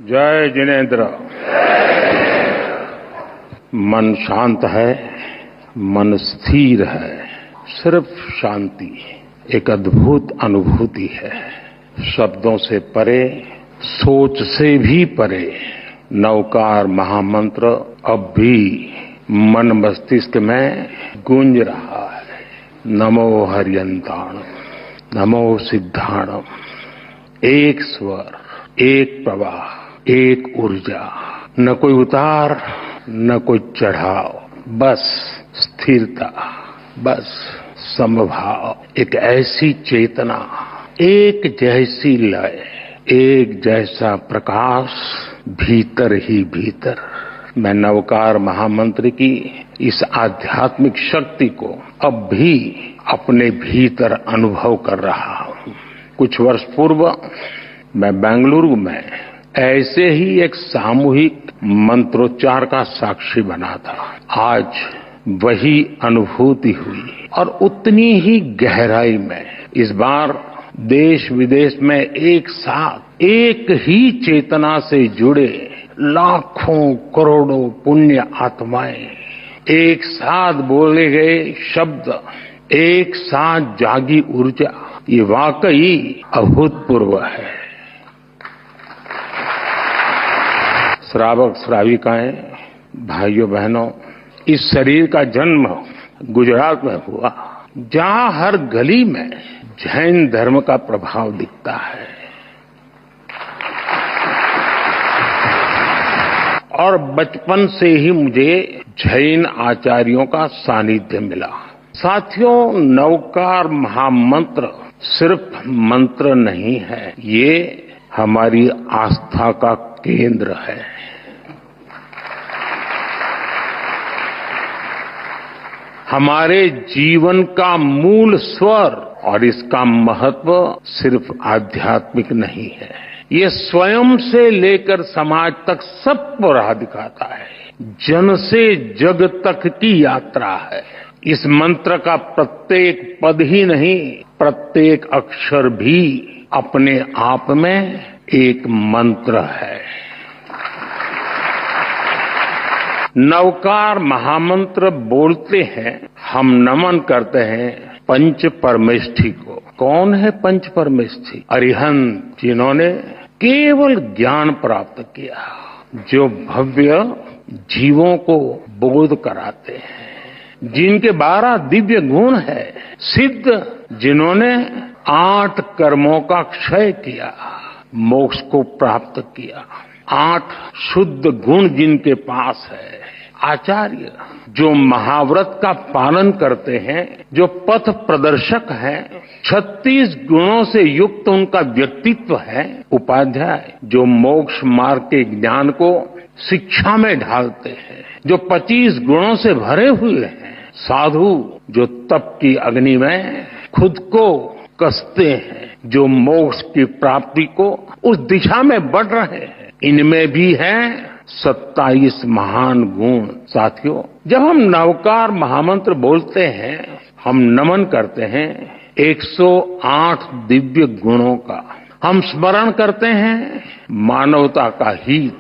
जय जिनेन्द्र। मन शांत है, मन स्थिर है, सिर्फ शांति एक अद्भुत अनुभूति है। शब्दों से परे, सोच से भी परे नवकार महामंत्र अब भी मन मस्तिष्क में गूंज रहा है। नमो हरियंताणम, नमो सिद्धाणम। एक स्वर, एक प्रवाह, एक ऊर्जा, न कोई उतार न कोई चढ़ाव, बस स्थिरता, बस समभाव। एक ऐसी चेतना, एक जैसी लय, एक जैसा प्रकाश भीतर ही भीतर। मैं नवकार महामंत्र की इस आध्यात्मिक शक्ति को अब भी अपने भीतर अनुभव कर रहा हूं। कुछ वर्ष पूर्व मैं बेंगलुरु में ऐसे ही एक सामूहिक मंत्रोच्चार का साक्षी बना था। आज वही अनुभूति हुई और उतनी ही गहराई में इस बार देश विदेश में एक साथ एक ही चेतना से जुड़े लाखों करोड़ों पुण्य आत्माएं, एक साथ बोले गए शब्द, एक साथ जागी ऊर्जा, ये वाकई अभूतपूर्व है। श्रावक श्राविकाएं, भाइयों बहनों, इस शरीर का जन्म गुजरात में हुआ, जहां हर गली में जैन धर्म का प्रभाव दिखता है। और बचपन से ही मुझे जैन आचार्यों का सानिध्य मिला। साथियों, नवकार महामंत्र सिर्फ मंत्र नहीं है, ये हमारी आस्था का केंद्र है। हमारे जीवन का मूल स्वर, और इसका महत्व सिर्फ आध्यात्मिक नहीं है, ये स्वयं से लेकर समाज तक सबको राह दिखाता है। जन से जग तक की यात्रा है। इस मंत्र का प्रत्येक पद ही नहीं, प्रत्येक अक्षर भी अपने आप में एक मंत्र है। नवकार महामंत्र बोलते हैं, हम नमन करते हैं पंच परमेष्ठी को। कौन है पंच परमेष्ठी? अरिहंत, जिन्होंने केवल ज्ञान प्राप्त किया, जो भव्य जीवों को बोध कराते हैं, जिनके 12 दिव्य गुण है। सिद्ध, जिन्होंने 8 कर्मों का क्षय किया, मोक्ष को प्राप्त किया। 8 शुद्ध गुण जिनके पास है। आचार्य, जो महाव्रत का पालन करते हैं, जो पथ प्रदर्शक हैं, 36 गुणों से युक्त उनका व्यक्तित्व है। उपाध्याय, जो मोक्ष मार्ग के ज्ञान को शिक्षा में ढालते हैं, जो 25 गुणों से भरे हुए हैं। साधु, जो तप की अग्नि में खुद को कसते हैं, जो मोक्ष की प्राप्ति को उस दिशा में बढ़ रहे हैं। इनमें भी है 27 महान गुण। साथियों, जब हम नवकार महामंत्र बोलते हैं, हम नमन करते हैं 108 दिव्य गुणों का। हम स्मरण करते हैं मानवता का हित।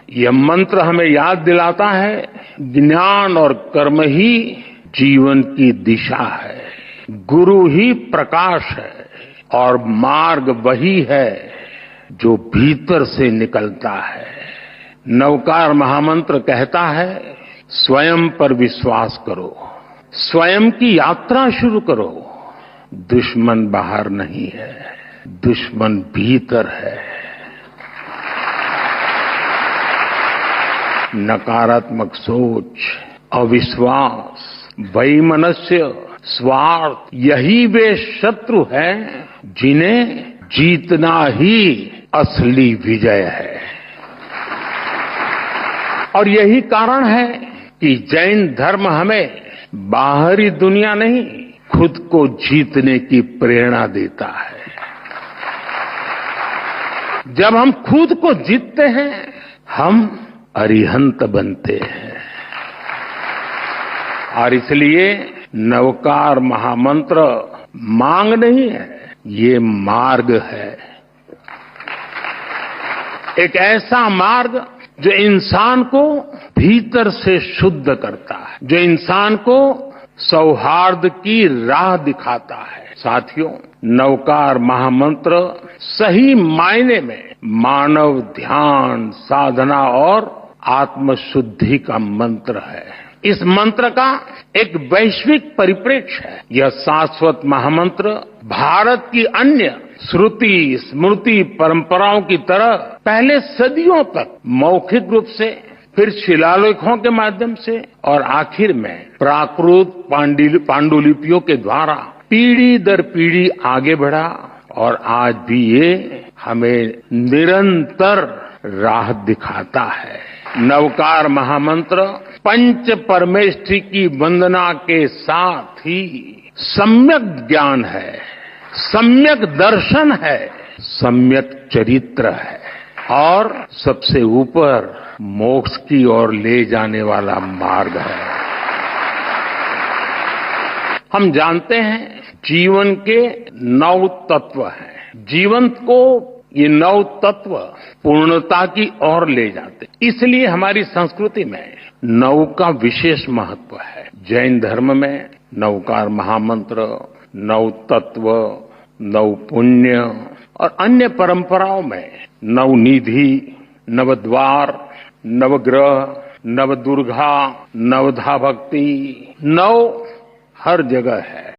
यह मंत्र हमें याद दिलाता है, ज्ञान और कर्म ही जीवन की दिशा है, गुरु ही प्रकाश है, और मार्ग वही है जो भीतर से निकलता है। नवकार महामंत्र कहता है, स्वयं पर विश्वास करो, स्वयं की यात्रा शुरू करो। दुश्मन बाहर नहीं है, दुश्मन भीतर है। नकारात्मक सोच, अविश्वास, वैमनस्य, स्वार्थ, यही वे शत्रु हैं जिन्हें जीतना ही असली विजय है। और यही कारण है कि जैन धर्म हमें बाहरी दुनिया नहीं, खुद को जीतने की प्रेरणा देता है। जब हम खुद को जीतते हैं, हम अरिहंत बनते हैं। और इसलिए नवकार महामंत्र मांग नहीं है, ये मार्ग है। एक ऐसा मार्ग जो इंसान को भीतर से शुद्ध करता है, जो इंसान को सौहार्द की राह दिखाता है। साथियों, नवकार महामंत्र सही मायने में मानव ध्यान, साधना और आत्मशुद्धि का मंत्र है। इस मंत्र का एक वैश्विक परिप्रेक्ष्य है। यह शाश्वत महामंत्र भारत की अन्य श्रुति, स्मृति परंपराओं की तरह पहले सदियों तक मौखिक रूप से, फिर शिलालेखों के माध्यम से और आखिर में प्राकृत पांडुलिपियों के द्वारा पीढ़ी दर पीढ़ी आगे बढ़ा और आज भी ये हमें निरंतर राह दिखाता है। नवकार महामंत्र पंच परमेष्ठी की वंदना के साथ ही सम्यक ज्ञान है, सम्यक दर्शन है, सम्यक चरित्र है और सबसे ऊपर मोक्ष की ओर ले जाने वाला मार्ग है। हम जानते हैं जीवन के 9 तत्व हैं। जीवन को ये 9 तत्व पूर्णता की ओर ले जाते, इसलिए हमारी संस्कृति में 9 का विशेष महत्व है। जैन धर्म में नवकार महामंत्र, 9 तत्व, 9 पुण्य और अन्य परंपराओं में नवनिधि, नवद्वार, नवग्रह, नवदुर्गा, नवधा भक्ति, 9 हर जगह है।